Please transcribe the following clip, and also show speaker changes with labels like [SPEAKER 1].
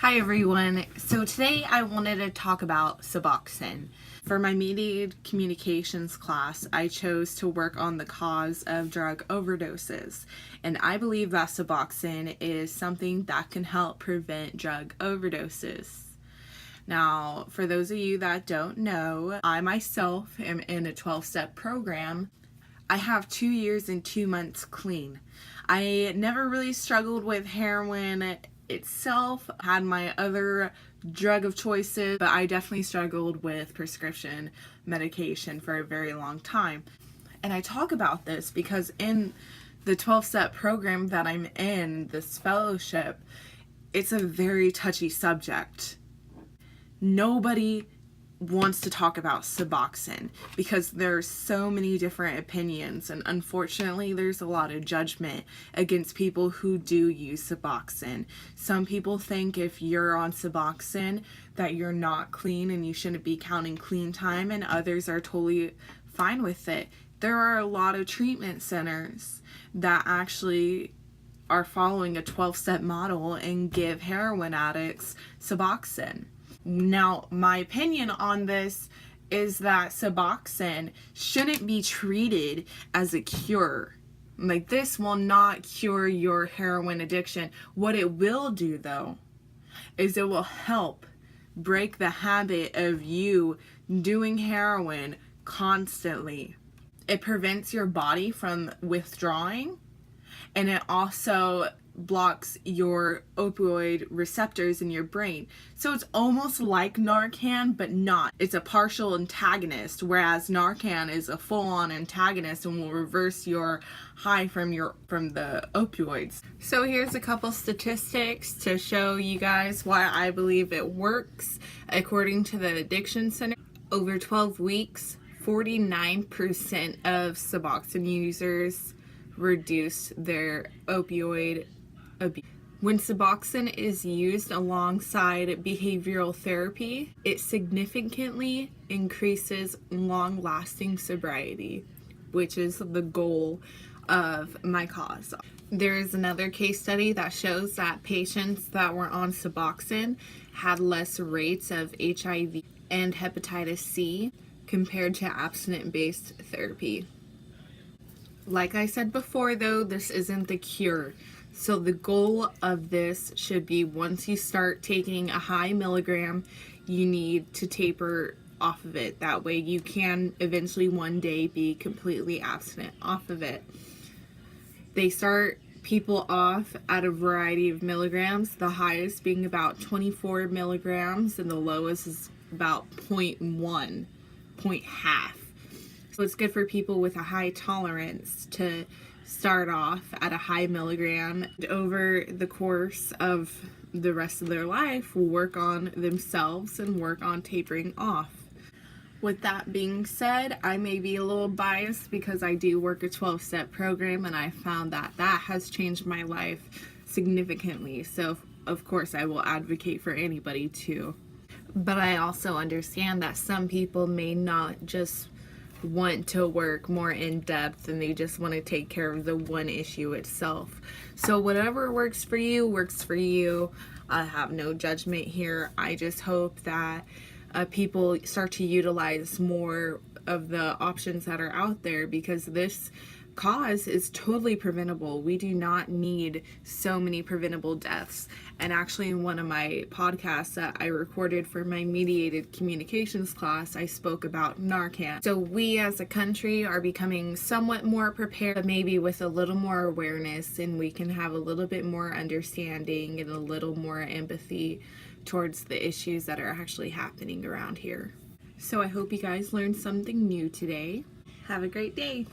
[SPEAKER 1] Hi everyone. So today I wanted to talk about Suboxone. For my mediated communications class, I chose to work on the cause of drug overdoses. And I believe that Suboxone is something that can help prevent drug overdoses. Now, for those of you that don't know, I myself am in a 12-step program. I have 2 years and 2 months clean. I never really struggled with heroin itself, had my other drug of choices, but I definitely struggled with prescription medication for a very long time. And I talk about this because in the 12-step program that I'm in, this fellowship, it's a very touchy subject. Nobody wants to talk about Suboxone because there's so many different opinions, and unfortunately there's a lot of judgment against people who do use Suboxone. Some people think if you're on Suboxone that you're not clean and you shouldn't be counting clean time, and others are totally fine with it. There are a lot of treatment centers that actually are following a 12-step model and give heroin addicts Suboxone. Now, my opinion on this is that Suboxone shouldn't be treated as a cure. Like, this will not cure your heroin addiction. What it will do, though, is it will help break the habit of you doing heroin constantly. It prevents your body from withdrawing, and it also blocks your opioid receptors in your brain. So it's almost like Narcan, but not. It's a partial antagonist, whereas Narcan is a full-on antagonist and will reverse your high from the opioids. So here's a couple statistics to show you guys why I believe it works. According to the Addiction Center, over 12 weeks, 49% of Suboxone users reduce their opioid abuse. When Suboxone is used alongside behavioral therapy, it significantly increases long-lasting sobriety, which is the goal of my cause. There is another case study that shows that patients that were on Suboxone had less rates of HIV and hepatitis C compared to abstinence-based therapy. Like I said before, though, this isn't the cure. So the goal of this should be, once you start taking a high milligram, you need to taper off of it. That way you can eventually one day be completely abstinent off of it. They start people off at a variety of milligrams, the highest being about 24 milligrams and the lowest is about 0.1, half. So it's good for people with a high tolerance to start off at a high milligram. Over the course of the rest of their life, will work on themselves and work on tapering off. With that being said, I may be a little biased because I do work a 12-step program, and I found that has changed my life significantly. So of course I will advocate for anybody too. But I also understand that some people may not just want to work more in depth and they just want to take care of the one issue itself. So whatever works for you works for you. I have no judgment here. I just hope that people start to utilize more of the options that are out there, because this cause is totally preventable. We do not need so many preventable deaths. And actually, in one of my podcasts that I recorded for my mediated communications class, I spoke about Narcan. So we as a country are becoming somewhat more prepared, maybe with a little more awareness, and we can have a little bit more understanding and a little more empathy towards the issues that are actually happening around here. So I hope you guys learned something new today. Have a great day.